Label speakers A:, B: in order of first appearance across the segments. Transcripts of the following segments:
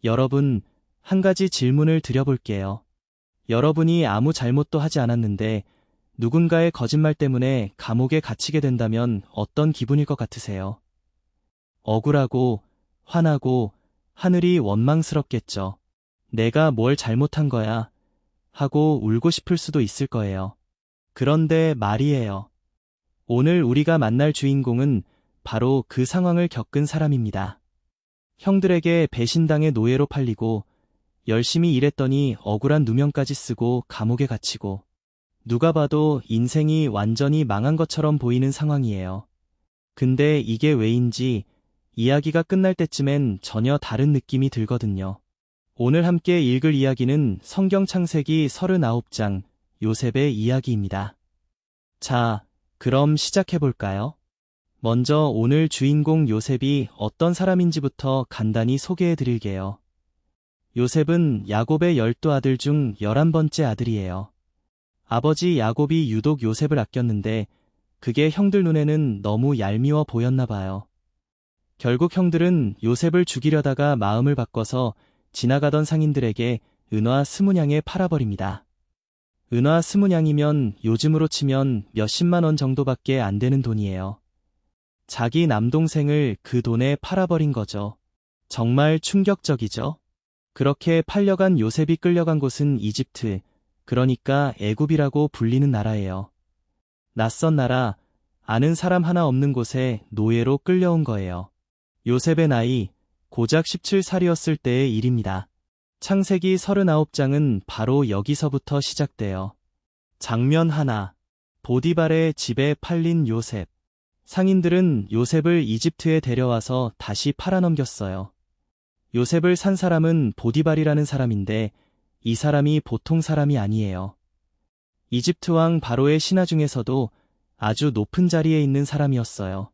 A: 여러분, 한 가지 질문을 드려볼게요. 여러분이 아무 잘못도 하지 않았는데 누군가의 거짓말 때문에 감옥에 갇히게 된다면 어떤 기분일 것 같으세요? 억울하고, 화나고, 하늘이 원망스럽겠죠. 내가 뭘 잘못한 거야? 하고 울고 싶을 수도 있을 거예요. 그런데 말이에요. 오늘 우리가 만날 주인공은 바로 그 상황을 겪은 사람입니다. 형들에게 배신당해 노예로 팔리고 열심히 일했더니 억울한 누명까지 쓰고 감옥에 갇히고 누가 봐도 인생이 완전히 망한 것처럼 보이는 상황이에요. 근데 이게 왜인지 이야기가 끝날 때쯤엔 전혀 다른 느낌이 들거든요. 오늘 함께 읽을 이야기는 성경 창세기 39장 요셉의 이야기입니다. 자, 그럼 시작해볼까요? 먼저 오늘 주인공 요셉이 어떤 사람인지부터 간단히 소개해드릴게요. 요셉은 야곱의 12아들 중 11번째 아들이에요. 아버지 야곱이 유독 요셉을 아꼈는데 그게 형들 눈에는 너무 얄미워 보였나 봐요. 결국 형들은 요셉을 죽이려다가 마음을 바꿔서 지나가던 상인들에게 은화 20냥에 팔아버립니다. 은화 20냥이면 요즘으로 치면 몇십만 원 정도밖에 안 되는 돈이에요. 자기 남동생을 그 돈에 팔아버린 거죠. 정말 충격적이죠? 그렇게 팔려간 요셉이 끌려간 곳은 이집트, 그러니까 애굽이라고 불리는 나라예요. 낯선 나라, 아는 사람 하나 없는 곳에 노예로 끌려온 거예요. 요셉의 나이, 고작 17살이었을 때의 일입니다. 창세기 39장은 바로 여기서부터 시작돼요. 장면 하나, 보디발의 집에 팔린 요셉. 상인들은 요셉을 이집트에 데려와서 다시 팔아넘겼어요. 요셉을 산 사람은 보디발이라는 사람인데 이 사람이 보통 사람이 아니에요. 이집트 왕 바로의 신하 중에서도 아주 높은 자리에 있는 사람이었어요.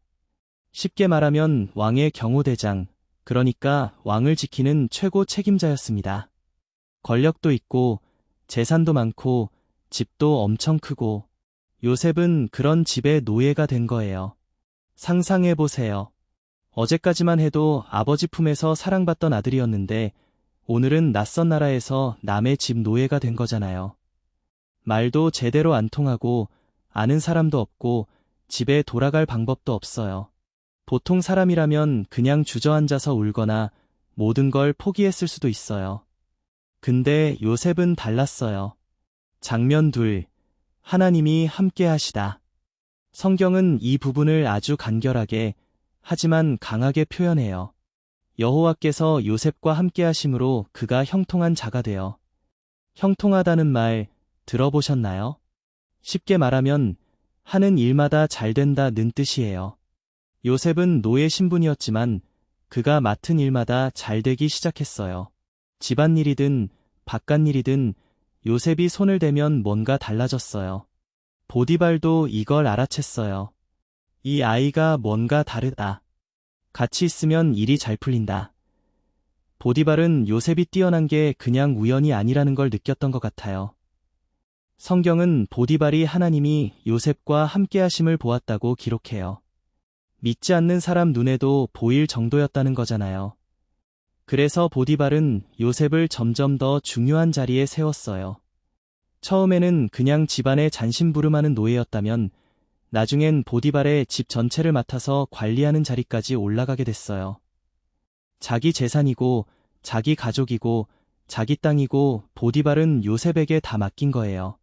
A: 쉽게 말하면 왕의 경호대장, 그러니까 왕을 지키는 최고 책임자였습니다. 권력도 있고 재산도 많고 집도 엄청 크고 요셉은 그런 집의 노예가 된 거예요. 상상해보세요. 어제까지만 해도 아버지 품에서 사랑받던 아들이었는데 오늘은 낯선 나라에서 남의 집 노예가 된 거잖아요. 말도 제대로 안 통하고 아는 사람도 없고 집에 돌아갈 방법도 없어요. 보통 사람이라면 그냥 주저앉아서 울거나 모든 걸 포기했을 수도 있어요. 근데 요셉은 달랐어요. 장면 2. 하나님이 함께 하시다. 성경은 이 부분을 아주 간결하게 하지만 강하게 표현해요. 여호와께서 요셉과 함께 하심으로 그가 형통한 자가 되어. 형통하다는 말 들어보셨나요? 쉽게 말하면 하는 일마다 잘 된다는 뜻이에요. 요셉은 노예 신분이었지만 그가 맡은 일마다 잘 되기 시작했어요. 집안일이든 바깥일이든 요셉이 손을 대면 뭔가 달라졌어요. 보디발도 이걸 알아챘어요. 이 아이가 뭔가 다르다. 같이 있으면 일이 잘 풀린다. 보디발은 요셉이 뛰어난 게 그냥 우연이 아니라는 걸 느꼈던 것 같아요. 성경은 보디발이 하나님이 요셉과 함께 하심을 보았다고 기록해요. 믿지 않는 사람 눈에도 보일 정도였다는 거잖아요. 그래서 보디발은 요셉을 점점 더 중요한 자리에 세웠어요. 처음에는 그냥 집안에 잔심부름하는 노예였다면 나중엔 보디발의 집 전체를 맡아서 관리하는 자리까지 올라가게 됐어요. 자기 재산이고 자기 가족이고 자기 땅이고 보디발은 요셉에게 다 맡긴 거예요.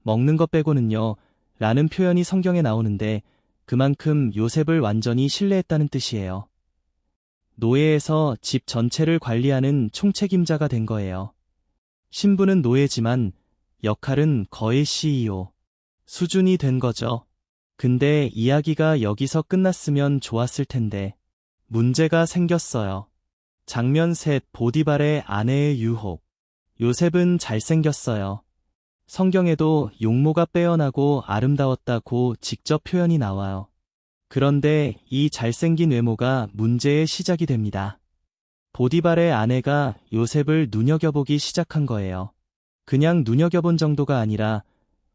A: 먹는 것 빼고는요, 라는 표현이 성경에 나오는데 그만큼 요셉을 완전히 신뢰했다는 뜻이에요. 노예에서 집 전체를 관리하는 총책임자가 된 거예요. 신분은 노예지만 역할은 거의 CEO 수준이 된 거죠. 근데 이야기가 여기서 끝났으면 좋았을 텐데 문제가 생겼어요. 장면 3. 보디발의 아내의 유혹. 요셉은 잘생겼어요. 성경에도 용모가 빼어나고 아름다웠다고 직접 표현이 나와요. 그런데 이 잘생긴 외모가 문제의 시작이 됩니다. 보디발의 아내가 요셉을 눈여겨보기 시작한 거예요. 그냥 눈여겨본 정도가 아니라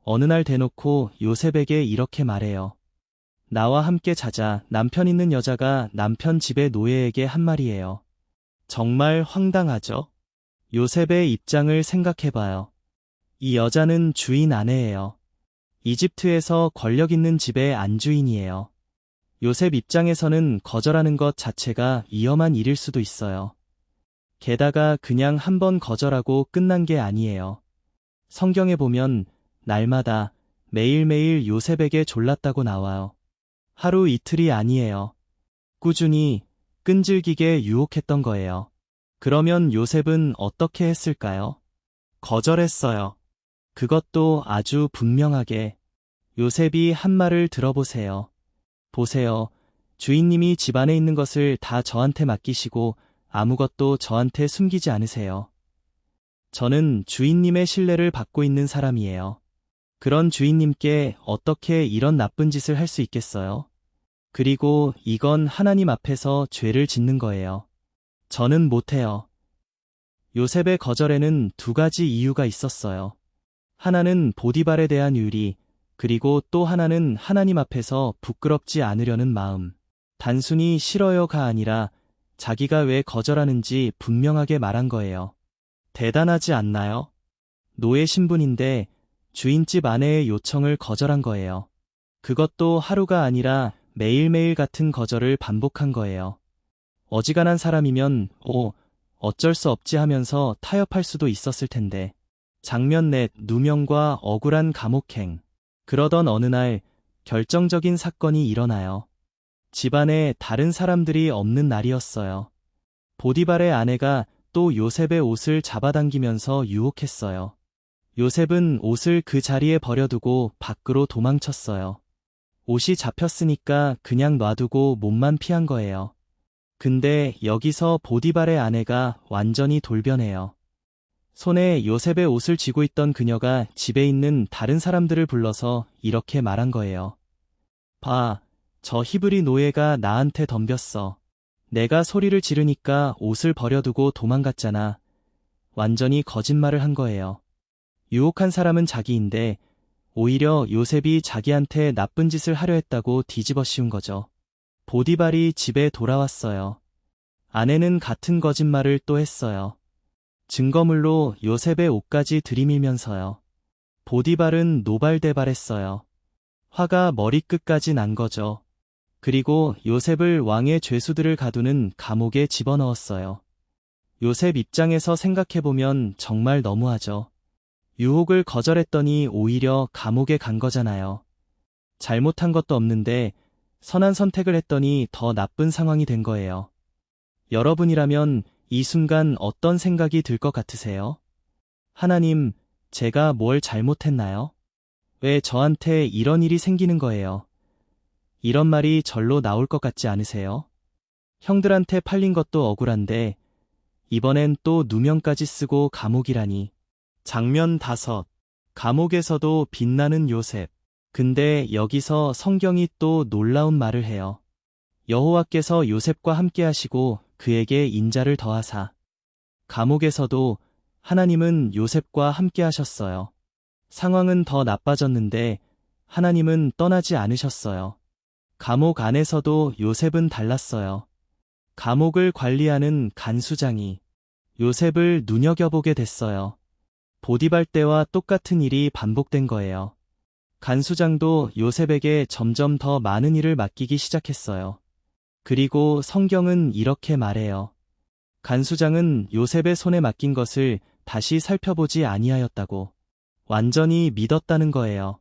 A: 어느 날 대놓고 요셉에게 이렇게 말해요. 나와 함께 자자. 남편 있는 여자가 남편 집의 노예에게 한 말이에요. 정말 황당하죠? 요셉의 입장을 생각해봐요. 이 여자는 주인 아내예요. 이집트에서 권력 있는 집의 안주인이에요. 요셉 입장에서는 거절하는 것 자체가 위험한 일일 수도 있어요. 게다가 그냥 한 번 거절하고 끝난 게 아니에요. 성경에 보면 날마다 매일매일 요셉에게 졸랐다고 나와요. 하루 이틀이 아니에요. 꾸준히 끈질기게 유혹했던 거예요. 그러면 요셉은 어떻게 했을까요? 거절했어요. 그것도 아주 분명하게. 요셉이 한 말을 들어보세요. 보세요. 주인님이 집 안에 있는 것을 다 저한테 맡기시고 아무것도 저한테 숨기지 않으세요. 저는 주인님의 신뢰를 받고 있는 사람이에요. 그런 주인님께 어떻게 이런 나쁜 짓을 할 수 있겠어요? 그리고 이건 하나님 앞에서 죄를 짓는 거예요. 저는 못해요. 요셉의 거절에는 두 가지 이유가 있었어요. 하나는 보디발에 대한 유리, 그리고 또 하나는 하나님 앞에서 부끄럽지 않으려는 마음. 단순히 싫어요가 아니라 자기가 왜 거절하는지 분명하게 말한 거예요. 대단하지 않나요? 노예 신분인데 주인집 아내의 요청을 거절한 거예요. 그것도 하루가 아니라 매일매일 같은 거절을 반복한 거예요. 어지간한 사람이면 어쩔 수 없지 하면서 타협할 수도 있었을 텐데. 장면 넷 누명과 억울한 감옥행. 그러던 어느 날 결정적인 사건이 일어나요. 집안에 다른 사람들이 없는 날이었어요. 보디발의 아내가 또 요셉의 옷을 잡아당기면서 유혹했어요. 요셉은 옷을 그 자리에 버려두고 밖으로 도망쳤어요. 옷이 잡혔으니까 그냥 놔두고 몸만 피한 거예요. 근데 여기서 보디발의 아내가 완전히 돌변해요. 손에 요셉의 옷을 쥐고 있던 그녀가 집에 있는 다른 사람들을 불러서 이렇게 말한 거예요. 봐, 저 히브리 노예가 나한테 덤볐어. 내가 소리를 지르니까 옷을 버려두고 도망갔잖아. 완전히 거짓말을 한 거예요. 유혹한 사람은 자기인데 오히려 요셉이 자기한테 나쁜 짓을 하려 했다고 뒤집어 씌운 거죠. 보디발이 집에 돌아왔어요. 아내는 같은 거짓말을 또 했어요. 증거물로 요셉의 옷까지 들이밀면서요. 보디발은 노발대발했어요. 화가 머리끝까지 난 거죠. 그리고 요셉을 왕의 죄수들을 가두는 감옥에 집어넣었어요. 요셉 입장에서 생각해보면 정말 너무하죠. 유혹을 거절했더니 오히려 감옥에 간 거잖아요. 잘못한 것도 없는데 선한 선택을 했더니 더 나쁜 상황이 된 거예요. 여러분이라면 이 순간 어떤 생각이 들 것 같으세요? 하나님, 제가 뭘 잘못했나요? 왜 저한테 이런 일이 생기는 거예요? 이런 말이 절로 나올 것 같지 않으세요? 형들한테 팔린 것도 억울한데 이번엔 또 누명까지 쓰고 감옥이라니. 장면 5. 감옥에서도 빛나는 요셉. 근데 여기서 성경이 또 놀라운 말을 해요. 여호와께서 요셉과 함께 하시고 그에게 인자를 더하사. 감옥에서도 하나님은 요셉과 함께 하셨어요. 상황은 더 나빠졌는데 하나님은 떠나지 않으셨어요. 감옥 안에서도 요셉은 달랐어요. 감옥을 관리하는 간수장이 요셉을 눈여겨보게 됐어요. 보디발 때와 똑같은 일이 반복된 거예요. 간수장도 요셉에게 점점 더 많은 일을 맡기기 시작했어요. 그리고 성경은 이렇게 말해요. 간수장은 요셉의 손에 맡긴 것을 다시 살펴보지 아니하였다고. 완전히 믿었다는 거예요.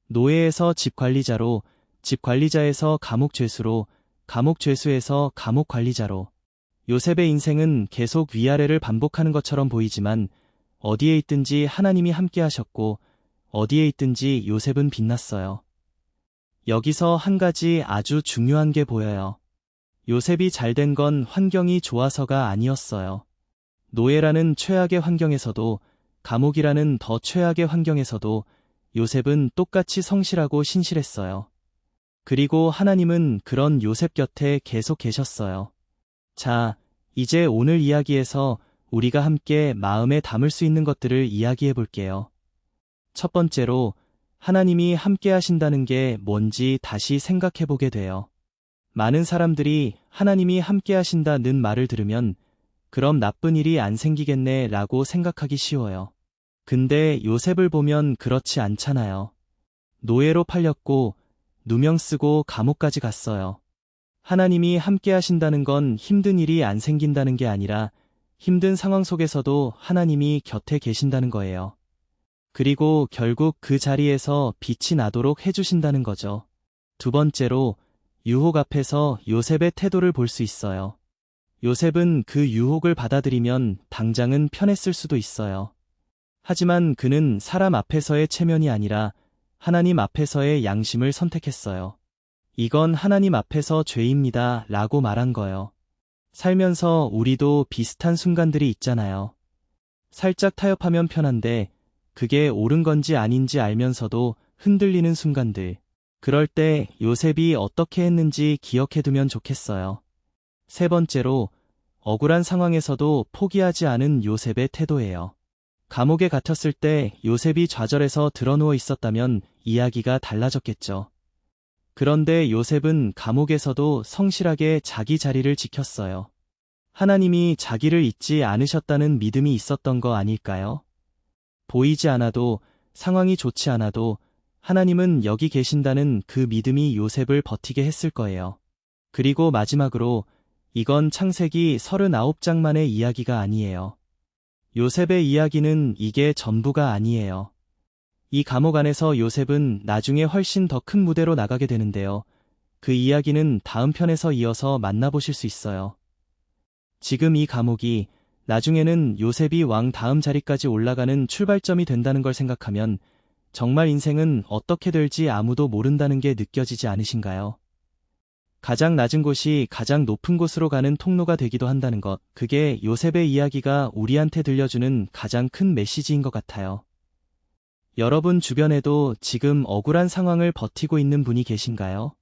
A: 노예에서 집관리자로, 집관리자에서 감옥죄수로, 감옥죄수에서 감옥관리자로. 요셉의 인생은 계속 위아래를 반복하는 것처럼 보이지만 어디에 있든지 하나님이 함께 하셨고 어디에 있든지 요셉은 빛났어요. 여기서 한 가지 아주 중요한 게 보여요. 요셉이 잘된 건 환경이 좋아서가 아니었어요. 노예라는 최악의 환경에서도 감옥이라는 더 최악의 환경에서도 요셉은 똑같이 성실하고 신실했어요. 그리고 하나님은 그런 요셉 곁에 계속 계셨어요. 자, 이제 오늘 이야기에서 우리가 함께 마음에 담을 수 있는 것들을 이야기해 볼게요. 첫 번째로 하나님이 함께 하신다는 게 뭔지 다시 생각해 보게 돼요. 많은 사람들이 하나님이 함께 하신다는 말을 들으면 그럼 나쁜 일이 안 생기겠네 라고 생각하기 쉬워요. 근데 요셉을 보면 그렇지 않잖아요. 노예로 팔렸고 누명 쓰고 감옥까지 갔어요. 하나님이 함께 하신다는 건 힘든 일이 안 생긴다는 게 아니라 힘든 상황 속에서도 하나님이 곁에 계신다는 거예요. 그리고 결국 그 자리에서 빛이 나도록 해주신다는 거죠. 두 번째로, 유혹 앞에서 요셉의 태도를 볼 수 있어요. 요셉은 그 유혹을 받아들이면 당장은 편했을 수도 있어요. 하지만 그는 사람 앞에서의 체면이 아니라 하나님 앞에서의 양심을 선택했어요. 이건 하나님 앞에서 죄입니다 라고 말한 거예요. 살면서 우리도 비슷한 순간들이 있잖아요. 살짝 타협하면 편한데 그게 옳은 건지 아닌지 알면서도 흔들리는 순간들. 그럴 때 요셉이 어떻게 했는지 기억해두면 좋겠어요. 세 번째로, 억울한 상황에서도 포기하지 않은 요셉의 태도예요. 감옥에 갇혔을 때 요셉이 좌절해서 드러누워 있었다면 이야기가 달라졌겠죠. 그런데 요셉은 감옥에서도 성실하게 자기 자리를 지켰어요. 하나님이 자기를 잊지 않으셨다는 믿음이 있었던 거 아닐까요? 보이지 않아도, 상황이 좋지 않아도 하나님은 여기 계신다는 그 믿음이 요셉을 버티게 했을 거예요. 그리고 마지막으로, 이건 창세기 39장만의 이야기가 아니에요. 요셉의 이야기는 이게 전부가 아니에요. 이 감옥 안에서 요셉은 나중에 훨씬 더 큰 무대로 나가게 되는데요. 그 이야기는 다음 편에서 이어서 만나보실 수 있어요. 지금 이 감옥이 나중에는 요셉이 왕 다음 자리까지 올라가는 출발점이 된다는 걸 생각하면 정말 인생은 어떻게 될지 아무도 모른다는 게 느껴지지 않으신가요? 가장 낮은 곳이 가장 높은 곳으로 가는 통로가 되기도 한다는 것, 그게 요셉의 이야기가 우리한테 들려주는 가장 큰 메시지인 것 같아요. 여러분 주변에도 지금 억울한 상황을 버티고 있는 분이 계신가요?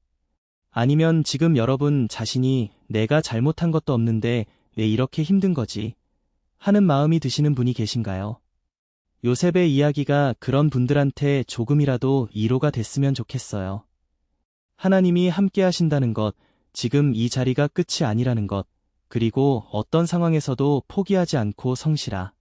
A: 아니면 지금 여러분 자신이 내가 잘못한 것도 없는데 왜 이렇게 힘든 거지? 하는 마음이 드시는 분이 계신가요? 요셉의 이야기가 그런 분들한테 조금이라도 위로가 됐으면 좋겠어요. 하나님이 함께 하신다는 것, 지금 이 자리가 끝이 아니라는 것, 그리고 어떤 상황에서도 포기하지 않고 성실하.